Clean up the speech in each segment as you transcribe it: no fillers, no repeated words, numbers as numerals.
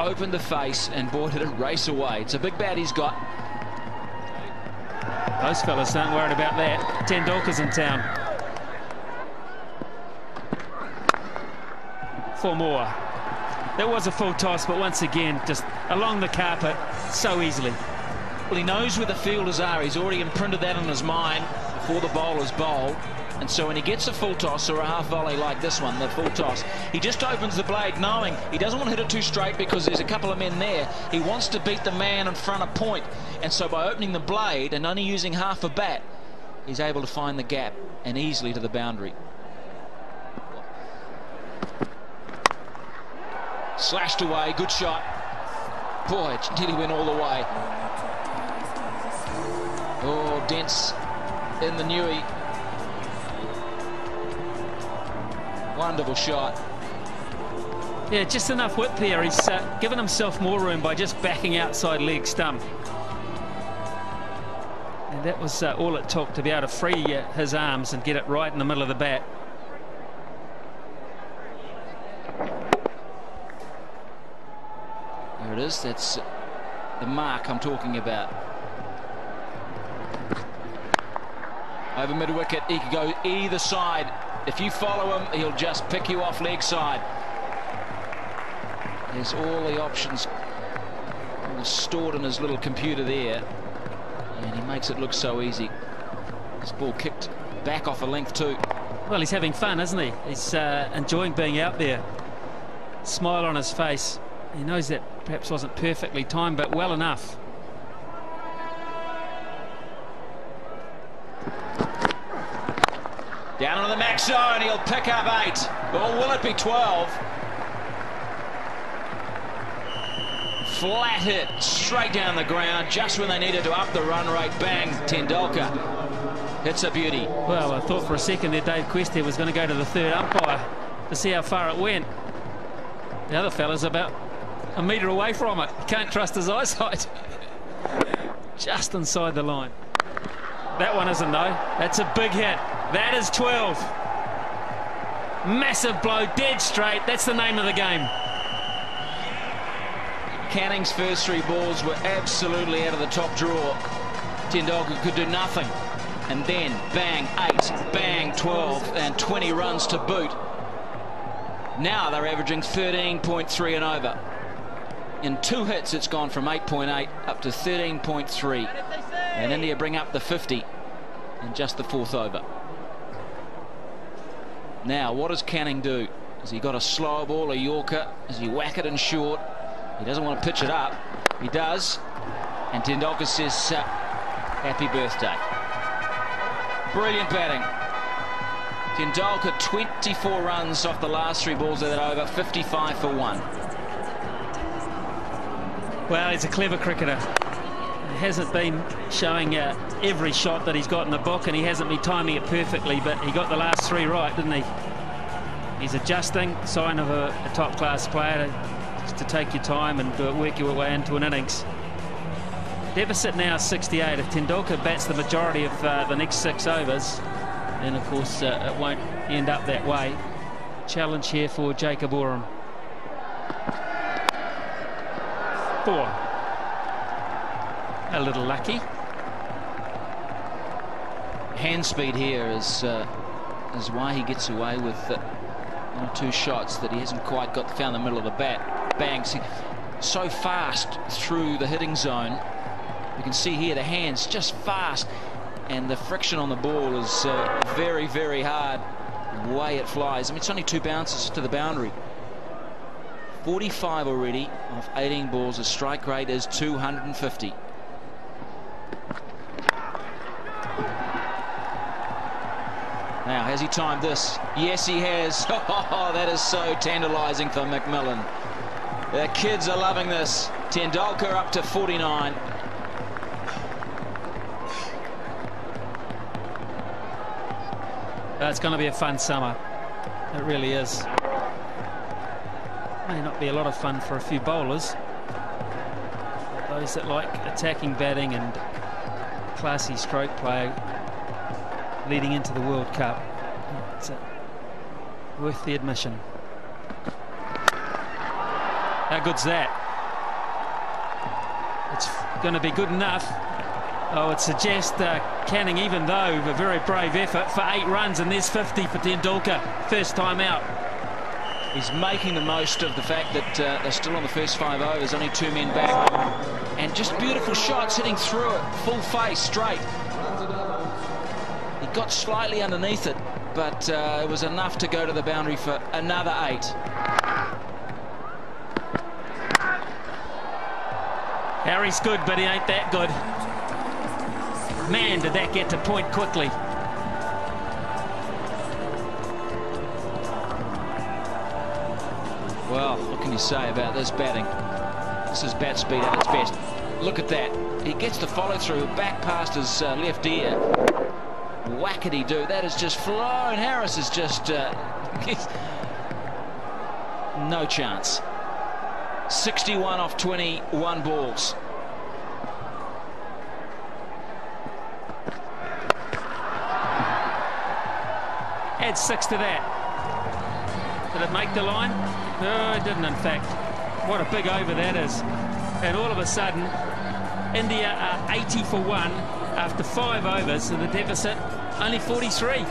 opened the face, and boy, did it race away. It's a big bat he's got. Those fellas aren't worried about that. Tendulkar's in town. 4 more. That was a full toss, but once again, just along the carpet so easily. Well, he knows where the fielders are. He's already imprinted that in his mind before the bowler's bowl. And so when he gets a full toss or a half volley like this one, the full toss, he just opens the blade knowing he doesn't want to hit it too straight because there's a couple of men there. He wants to beat the man in front of point. And so by opening the blade and only using half a bat, he's able to find the gap and easily to the boundary. Slashed away, good shot. Boy, it nearly went all the way. Oh, dents in the newie. Wonderful shot. Yeah, just enough width there. He's given himself more room by just backing outside leg stump. And that was all it took to be able to free his arms and get it right in the middle of the bat. There it is. That's the mark I'm talking about. Over mid-wicket, he could go either side. If you follow him, he'll just pick you off leg side. There's all the options stored in his little computer there. And he makes it look so easy. This ball kicked back off a length too. Well, he's having fun, isn't he? He's enjoying being out there. Smile on his face. He knows that perhaps wasn't perfectly timed, but well enough. Down into the max zone, he'll pick up 8. Or will it be 12? Flat hit, straight down the ground, just when they needed to up the run rate. Bang, Tendulkar hits a beauty. Well, I thought for a second there Dave Questy was going to go to the third umpire to see how far it went. The other fella's about a metre away from it. Can't trust his eyesight. Just inside the line. That one isn't though. That's a big hit. That is 12. Massive blow, dead straight. That's the name of the game. Canning's first 3 balls were absolutely out of the top drawer. Tendulkar could do nothing. And then bang, 8, bang, 12, and 20 runs to boot. Now they're averaging 13.3 and over. In 2 hits, it's gone from 8.8 up to 13.3. And India bring up the 50 in just the 4th over. Now, what does Canning do? Has he got a slower ball, a Yorker? Does he whack it in short? He doesn't want to pitch it up. He does. And Tendulkar says, happy birthday. Brilliant batting. Tendulkar 24 runs off the last 3 balls of that over, 55 for 1. Well, he's a clever cricketer. He hasn't been showing every shot that he's got in the book, and he hasn't been timing it perfectly, but he got the last 3 right, didn't he? He's adjusting, sign of a top-class player, just to take your time and work your way into an innings. Deficit now 68. If Tendulkar bats the majority of the next 6 overs, then of course it won't end up that way. Challenge here for Jacob Oram. 4. A little lucky. Hand speed here is why he gets away with 2 shots that he hasn't quite found the middle of the bat. Bangs so fast through the hitting zone. You can see here the hands just fast, and the friction on the ball is very, very hard. The way it flies. I mean, it's only 2 bounces to the boundary. 45 already off 18 balls. The strike rate is 250. Now, has he timed this? Yes, he has. Oh, that is so tantalizing for McMillan. The kids are loving this. Tendulkar up to 49. It's going to be a fun summer. It really is. May not be a lot of fun for a few bowlers. Those that like attacking batting and classy stroke play leading into the World Cup. It's worth the admission. How good's that? It's going to be good enough. Oh, it suggests Canning, even though a very brave effort, for 8 runs, and there's 50 for Tendulkar. First time out. He's making the most of the fact that they're still on the first 5 overs, only 2 men back. And just beautiful shots hitting through it, full face, straight. He got slightly underneath it, but it was enough to go to the boundary for another 8. Harry's good, but he ain't that good. Man, did that get to point quickly. Well, what can you say about this batting? This is bat speed at its best. Look at that. He gets the follow-through back past his left ear. Whackety-doo. That is just flown. Harris is just... no chance. 61 off 21 balls. Add 6 to that. Did it make the line? No, it didn't, in fact. What a big over that is. And all of a sudden, India are 80 for 1 after 5 overs, and the deficit only 43.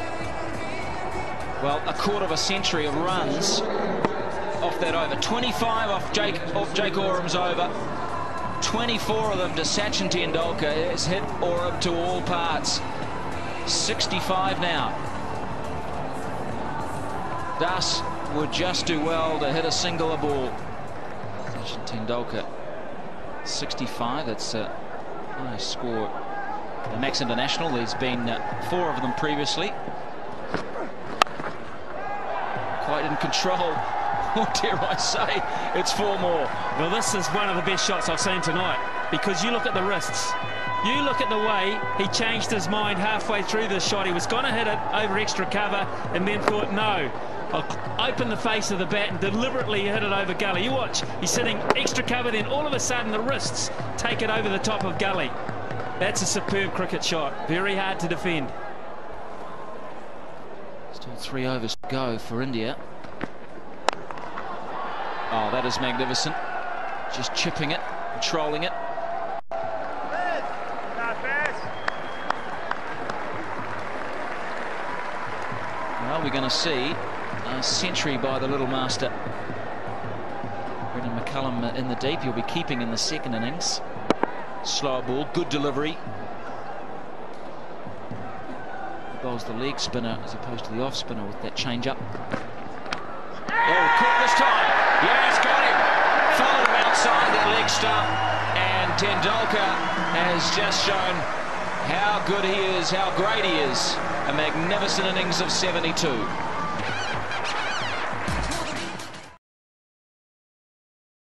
Well, a quarter of a century of runs off that over. 25 off Jake Oram's over. 24 of them to Sachin Tendulkar. Has hit Oram to all parts. 65 now. Das would just do well to hit a single a ball. Sachin Tendulkar 65. That's a nice score. The Max International, there's been 4 of them previously. Quite in control. Or dare I say, it's 4 more. Well, this is one of the best shots I've seen tonight, because you look at the wrists. You look at the way he changed his mind halfway through this shot. He was going to hit it over extra cover and then thought, no, I'll open the face of the bat and deliberately hit it over gully. You watch, he's sitting extra cover, then all of a sudden the wrists take it over the top of gully. That's a superb cricket shot. Very hard to defend. Still 3 overs to go for India. Oh, that is magnificent. Just chipping it, controlling it. Well, we're going to see a century by the little master. Brendan McCullum in the deep. He'll be keeping in the second innings. Slower ball, good delivery. Bowls the leg spinner as opposed to the off spinner with that change up. Oh, caught this time. Yeah, he's got him. Followed him outside that leg stump. And Tendulkar has just shown how good he is, how great he is. A magnificent innings of 72.